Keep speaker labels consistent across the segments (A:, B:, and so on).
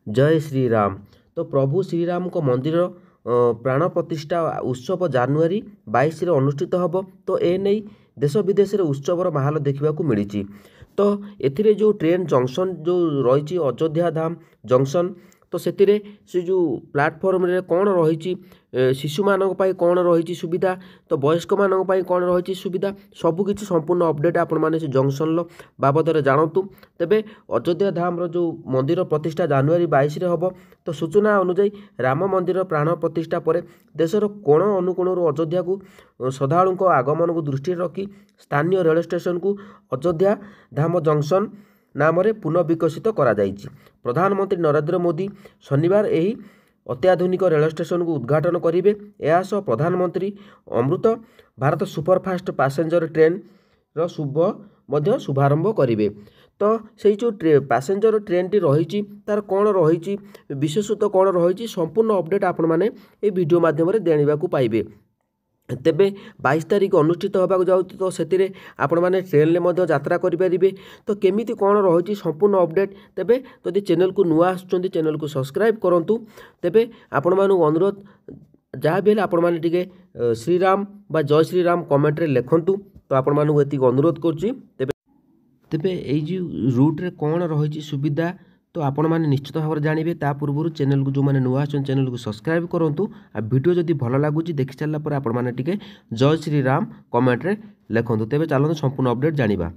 A: जय श्री राम। तो प्रभु श्रीराम को मंदिर प्राण प्रतिष्ठा उत्सव जानुरी 22 अनुष्ठित हम। तो ए नहीं देश विदेश उत्सवर माहौल देखा मिली। तो एथिरे जो ट्रेन जंक्शन जो रही अयोध्या धाम जंक्शन तो से जो प्लाटफर्म रे कौन रही शिशु मानक कौन रही सुविधा तो वयस्क मानक कौन रही सुविधा सबकि संपूर्ण अपडेट आपण मैंने से जंक्शन बाबद जानतु। तेबे अयोध्या धाम रो जो मंदिर प्रतिष्ठा जानुरी 22 हम। तो सूचना अनुଯାयी राम मंदिर प्राण प्रतिष्ठा पर देशर कोण अनुकोण अयोध्या को श्रद्धालु आगमन को दृष्टि रखी स्थानीय रेल स्टेशन को अयोध्या धाम जंक्शन नाम पुनः विकसित करा जाइछि। प्रधानमंत्री नरेंद्र मोदी शनिवार यही अत्याधुनिक रेल स्टेशन को उद्घाटन करेंगे। यासह प्रधानमंत्री Amrit Bharat superfast passenger train शुभारंभ करेंगे। तो से जो पैसेंजर ट्रेन टी रही तार कौन रही विशेषत्व कौन रही संपूर्ण अपडेट आपण मैंने ये वीडियो माध्यम जाना पाइबे। तेबे 22 तारीख अनुष्ठित होगा जाऊँगी तो से आपण मैंने ट्रेन में यात्रा करें। तो केमिति कौन रही संपूर्ण अपडेट तेबे जदि चैनल को नुआ आसुचंदी चैनल को सब्सक्राइब करूँ। तेबे आपण मानू अनुरोध जहाँ भी आपण मैंने टिके श्रीराम बा जय श्रीराम कमेंट रे लिखंतु। तो आपण मानू एति अनुरोध करुच्ची। तेबे ये जो रूट रे कौन रही सुविधा तो आपण मैंने निश्चित भाव में जानवे। ता पूर्व चैनल को जो मैंने नुआ आछन चैनल को सब्सक्राइब करूँ। आ वीडियो जदि भल लगुच देखि सारा पर आपण मैंने टिके जय श्रीराम कमेंट रे लिखंतु। तेबे चलते संपूर्ण अपडेट जानिबा।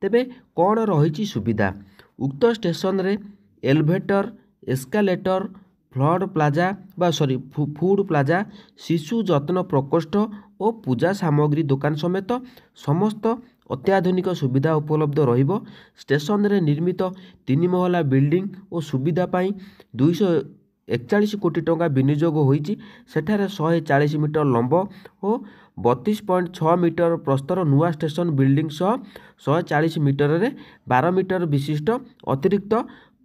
A: तेबे कौन रही सुविधा उक्त स्टेशन रे एलिवेटर एस्कालेटर फ्लड प्लाजा बा सॉरी फूड प्लाजा शिशु जत्न प्रकोष्ठ और पूजा सामग्री दुकान समेत समस्त अत्याधुनिक सुविधा उपलब्ध रहिबो। स्टेशन रे निर्मित 3 महला बिल्डिंग और सुविधा पाई 241 कोटी टंका विनियोग होईची। सेठारे 140 मीटर लंब और 32.6 मीटर प्रस्तर नुआ स्टेशन बिल्डिंग सह 140 मीटर रे 12 मीटर विशिष्ट अतिरिक्त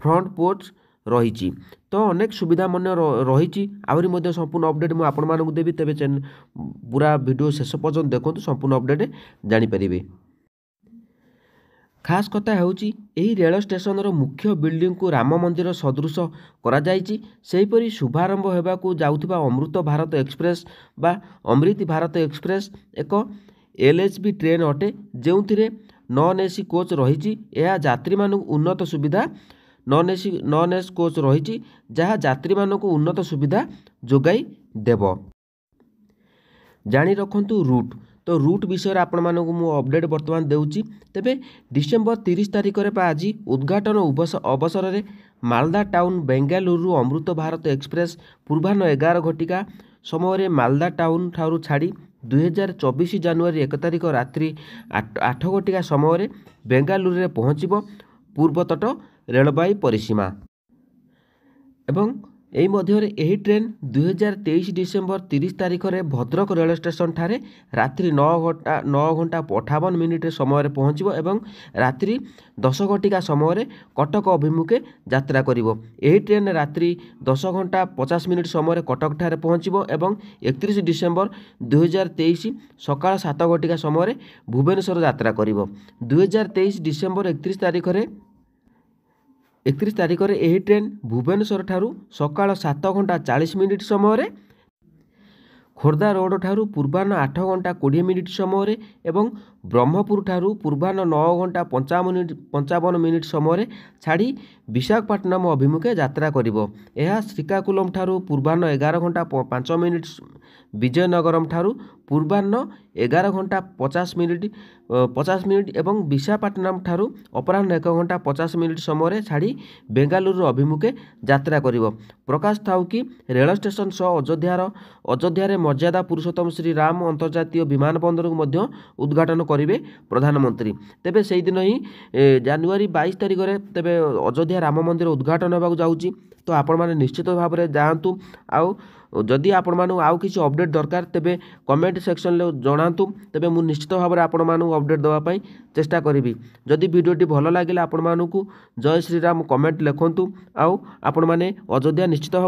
A: फ्रंट पोर्च रही। तो अनेक सुविधा मन रही आहरी मध्य संपूर्ण अपडेट मुझे आपण मानक देवी। तेबे चैनल पूरा वीडियो शेष पर्यंत देखो संपूर्ण अपडेट जानीपर। खास कथा होची एही रेल स्टेशन रो मुख्य बिल्डिंग को राम मंदिर सदृश करा जाइछि। सेहीपरि शुभारंभ होबाकू जाउथिबा अमृत भारत एक्सप्रेस बा अमृत भारत एक्सप्रेस एक एलएचबी ट्रेन अटे जेउथिरे नॉन एसी कोच रही। यह यात्री मानक उन्नत सुविधा नॉन एसी कोच रही जहाँ यात्री मानक उन्नत सुविधा जोगाई देव। जानी रखंतु रूट तो रूट विषय आपण मानक मु अपडेट वर्तमान देउची। तेबे डिसेंबर 30 तारिख रे आज उद्घाटन अवसर में मालदा टाउन बेंगालुरु अमृत भारत एक्सप्रेस पूर्वाह्न 11 घटिका समय मालदा टाउन ठारू छाड़ी 2024 जानुआरी 1 तारिख रात्रि 8 घटिका समय बेंगालुरु रे पहुँचब पूर्वतट रेलबाई परिसीमा। एवं यही मध्य यही ट्रेन 2023 डिसेंबर 30 तारिख में भद्रक रेल स्टेशन ठारे रात्रि 9 घंटा 58 मिनिट समय पहुँचब एवं रात्रि 10 घटिका समय कटक अभिमुखे यात्रा करिवो। यही ट्रेन रात्रि 10 घंटा 50 मिनिट समय कटक ठारे पहुँचब एवं 31 डिसेंबर 2023 सकाळ 7 घटिका समय भुवनेश्वर यात्रा करिवो। 2023 डिसेंबर 31 तारिख रे यही ट्रेन भुवनेश्वर ठारू सकाळ 7 घंटा 40 मिनिट समय खोर्धा रोड ठारू पूर्वाह्न 8 घंटा 20 मिनिट समय एवं ब्रह्मपुर ठारू पूर्वाह्न 9 घंटा 55 मिनिट समय छाड़ी विशाखापट्टनम अभिमुखे यात्रा करिवो। यह श्रीकाकुलम ठारू पूर्वाह्न 11 घंटा 5 मिनिट विजयनगरम ठारू पूर्वाह्न 11 घंटा 50 मिनिट एवं विशाखापट्टनम ठारू अपराह्न 1 घंटा 50 मिनिट समय छाड़ी बेंगालुरु अभिमुखे यात्रा करिवो। प्रकाश थाउ कि रेल स्टेशन सह अयोध्या मर्यादा पुरुषोत्तम श्री राम अंतर्जातीय विमान बंदर को उद्घाटन करेंगे प्रधानमंत्री। तेबे से दिन ही जानुआरी 22 तारिख में तेबे अयोध्या राम मंदिर उद्घाटन होगा जाऊँगी। तो आपण मैंने निश्चित भाव में जातु आउ जदि आपण मानू आउ किसी अपडेट दरकार तेबे कमेंट सेक्शन ले जणातु। तेबे मु निश्चित भाव में आपण मानू अपडेट देवा पई चेष्टा करिवि। जदि वीडियोटी भल लागिला आपण मानू जय श्रीराम कमेंट लिखंतु आउ आपण माने अयोध्या निश्चित भाव